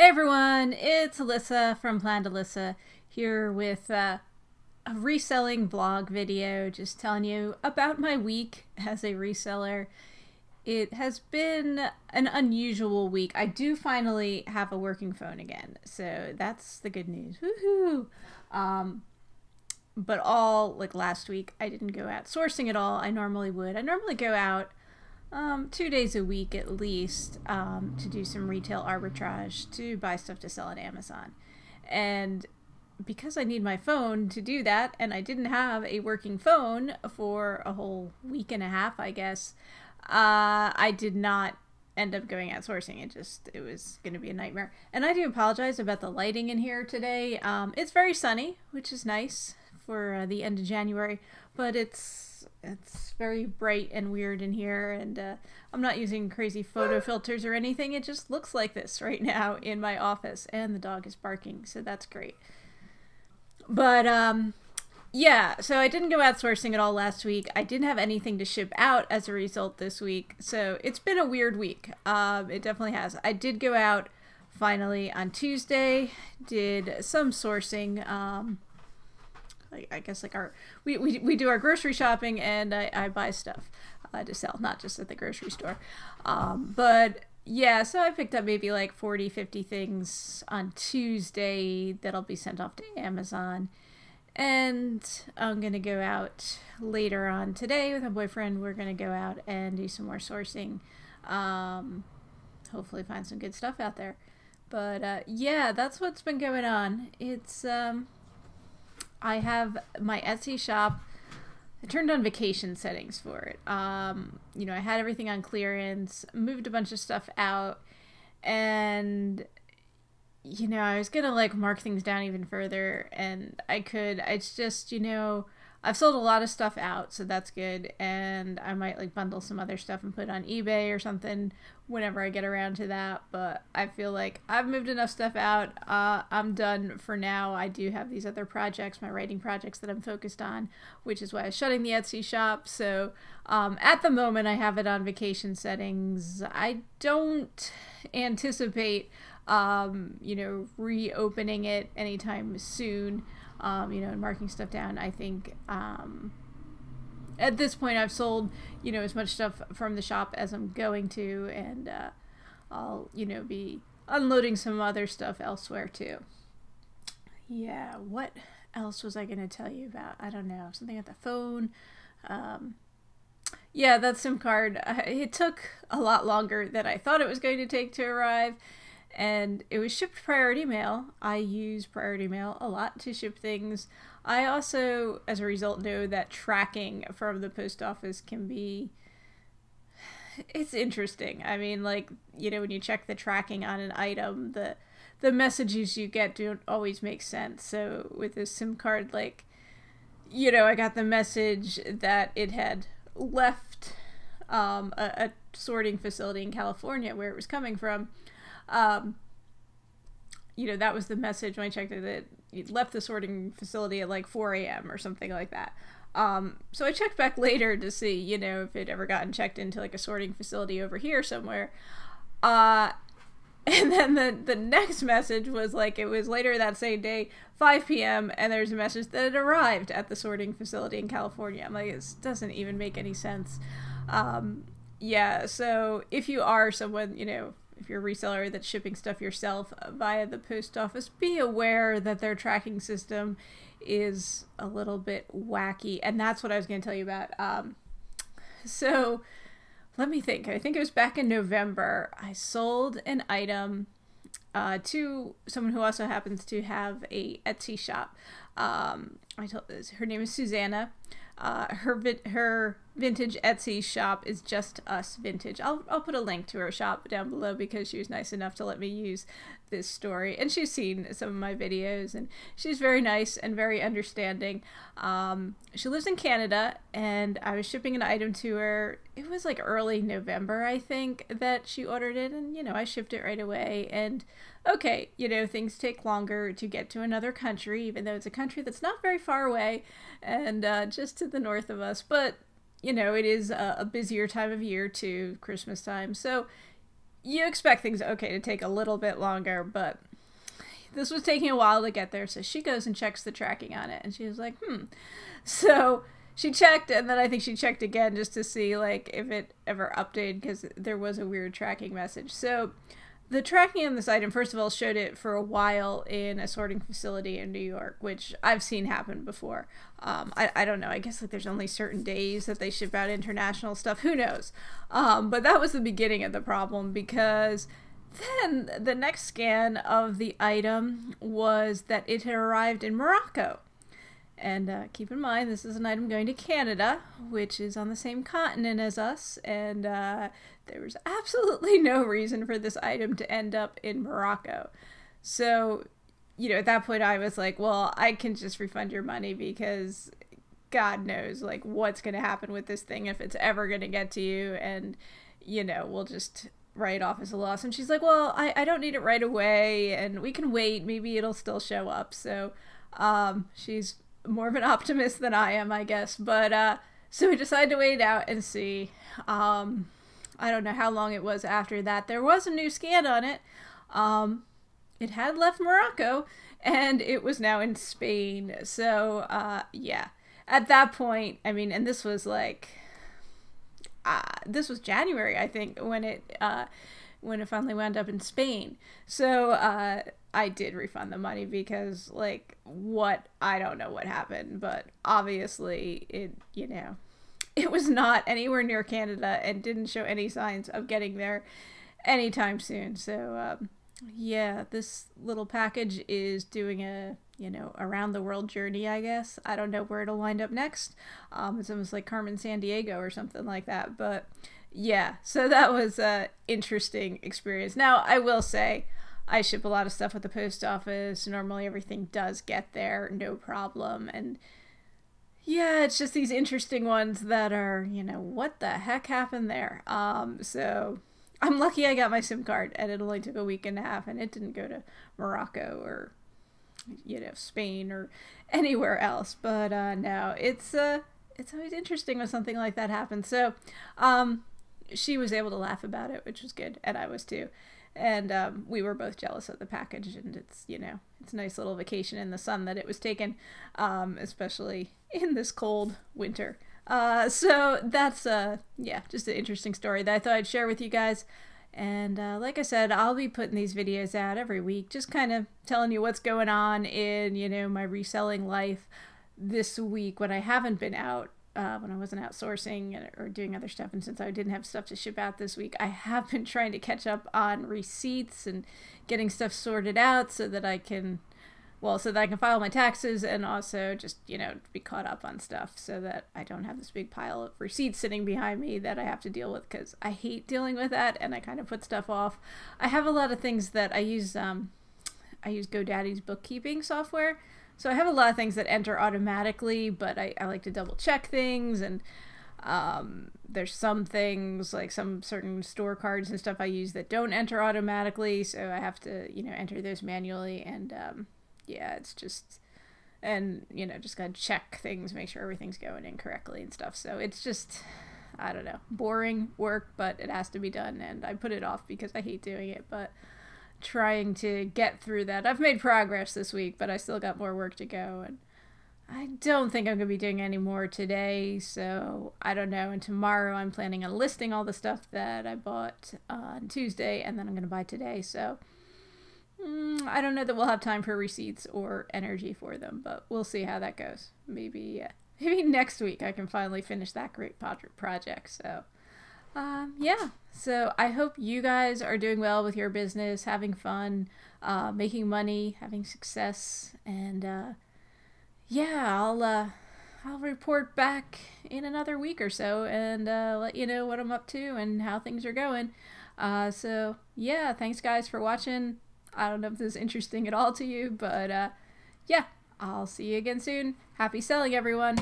Everyone, it's Alyssa from Planned Alyssa here with a reselling vlog video, just telling you about my week as a reseller. It has been an unusual week. I do finally have a working phone again, so that's the good news. Woohoo! But like last week, I didn't go out sourcing at all. I normally would. I normally go out 2 days a week at least to do some retail arbitrage, to buy stuff to sell on Amazon. And because I need my phone to do that, and I didn't have a working phone for a whole week and a half, I guess, I did not end up going out sourcing. It was going to be a nightmare. And I do apologize about the lighting in here today. It's very sunny, which is nice for the end of January, but it's very bright and weird in here, and I'm not using crazy photo filters or anything. It just looks like this right now in my office, and the dog is barking, so that's great. But yeah, so I didn't go out sourcing at all last week. I didn't have anything to ship out as a result this week, so it's been a weird week. It definitely has. I did go out finally on Tuesday, did some sourcing. I guess like we do our grocery shopping, and I buy stuff to sell, not just at the grocery store. But yeah, so I picked up maybe like 40-50 things on Tuesday that'll be sent off to Amazon. And I'm going to go out later on today with my boyfriend. We're going to go out and do some more sourcing. Hopefully find some good stuff out there. But yeah, that's what's been going on. It's I have my Etsy shop. I turned on vacation settings for it. You know, I had everything on clearance, moved a bunch of stuff out, and you know, I was gonna like mark things down even further, and it's just, you know, I've sold a lot of stuff out, so that's good, and I might like bundle some other stuff and put it on eBay or something whenever I get around to that. But I feel like I've moved enough stuff out. I'm done for now. I do have these other projects, my writing projects, that I'm focused on, which is why I'm shutting the Etsy shop. So at the moment, I have it on vacation settings. I don't anticipate you know, reopening it anytime soon. You know, and marking stuff down. I think at this point I've sold, you know, as much stuff from the shop as I'm going to, and I'll, you know, be unloading some other stuff elsewhere too. Yeah, what else was I going to tell you about? I don't know. Something at the phone. Yeah, that SIM card, it took a lot longer than I thought it was going to take to arrive. And it was shipped priority mail. I use priority mail a lot to ship things. I also, as a result, know that tracking from the post office can be, it's interesting. I mean, like, you know, when you check the tracking on an item, the messages you get don't always make sense. So with this SIM card, like, you know, I got the message that it had left a sorting facility in California where it was coming from. You know, that was the message when I checked it, that it left the sorting facility at like 4 a.m. or something like that. So I checked back later to see, you know, if it ever gotten checked into like a sorting facility over here somewhere. And then the next message was like, it was later that same day, 5 p.m., and there's a message that it arrived at the sorting facility in California. I'm like, this doesn't even make any sense. Yeah, so if you are someone, you know, if you're a reseller that's shipping stuff yourself via the post office, be aware that their tracking system is a little bit wacky. And that's what I was going to tell you about. So let me think. I think it was back in November. I sold an item to someone who also happens to have a Etsy shop. Her name is Susanna. Her vintage Etsy shop is Just Us Vintage. I'll put a link to her shop down below because she was nice enough to let me use this story, and she's seen some of my videos, and she's very nice and very understanding. She lives in Canada, and I was shipping an item to her. It was like early November, I think, that she ordered it, and you know, I shipped it right away. And okay, you know, things take longer to get to another country, even though it's a country that's not very far away and just to the north of us. But you know, it is a busier time of year too, Christmas time. So you expect things, okay, to take a little bit longer, but this was taking a while to get there. So she goes and checks the tracking on it, and she was like, So she checked, and then I think she checked again just to see like if it ever updated, because there was a weird tracking message. So the tracking on this item, first of all, showed it for a while in a sorting facility in New York, which I've seen happen before. I don't know. I guess like there's only certain days that they ship out international stuff. Who knows? But that was the beginning of the problem, because then the next scan of the item was that it had arrived in Morocco. And keep in mind, this is an item going to Canada, which is on the same continent as us, and there was absolutely no reason for this item to end up in Morocco. So, at that point I was like, well, I can just refund your money, because God knows, like, what's going to happen with this thing, if it's ever going to get to you, and, we'll just write it off as a loss. And she's like, well, I don't need it right away, and we can wait, maybe it'll still show up. So, she's more of an optimist than I am, I guess. But so we decided to wait it out and see. I don't know how long it was after that. There was a new scan on it. It had left Morocco, and it was now in Spain. So yeah, at that point, I mean, and this was like this was January, I think, when it finally wound up in Spain. So I did refund the money, because like, I don't know what happened, but obviously it was not anywhere near Canada and didn't show any signs of getting there anytime soon. So yeah, this little package is doing a around the world journey, I guess. I don't know where it'll wind up next. It's almost like Carmen Sandiego or something like that. But yeah, so that was a interesting experience. Now, I will say, I ship a lot of stuff with the post office. Normally everything does get there, no problem. And yeah, it's just these interesting ones that are, what the heck happened there? So I'm lucky I got my SIM card, and it only took a week and a half, and it didn't go to Morocco or, Spain or anywhere else. But no, it's always interesting when something like that happens. So she was able to laugh about it, which was good, and I was too. And we were both jealous of the package, and it's a nice little vacation in the sun that it was taken, especially in this cold winter. So that's yeah, just an interesting story that I thought I'd share with you guys. And like I said, I'll be putting these videos out every week, just kind of telling you what's going on in my reselling life. This week, when I haven't been out, when I wasn't out sourcing or doing other stuff, and since I didn't have stuff to ship out this week, I have been trying to catch up on receipts and getting stuff sorted out so that I can file my taxes, and also just, be caught up on stuff, so that I don't have this big pile of receipts sitting behind me that I have to deal with, because I hate dealing with that, and I kind of put stuff off. I have a lot of things that I use GoDaddy's bookkeeping software. So I have a lot of things that enter automatically, but I like to double check things, and there's some things, like some certain store cards and stuff I use, that don't enter automatically, so I have to, enter those manually, and yeah, it's just, and, just gotta check things, make sure everything's going in correctly and stuff. So it's just, I don't know, boring work, but it has to be done, and I put it off because I hate doing it, but trying to get through that. I've made progress this week, but I still got more work to go, and I don't think I'm going to be doing any more today, so I don't know. And tomorrow I'm planning on listing all the stuff that I bought on Tuesday, and then I'm going to buy today, so I don't know that we'll have time for receipts or energy for them, but we'll see how that goes. Maybe next week I can finally finish that great project. So yeah, so I hope you guys are doing well with your business, having fun, making money, having success, and yeah, I'll report back in another week or so, and let you know what I'm up to and how things are going. So yeah, thanks guys for watching. I don't know if this is interesting at all to you, but yeah, I'll see you again soon. Happy selling, everyone.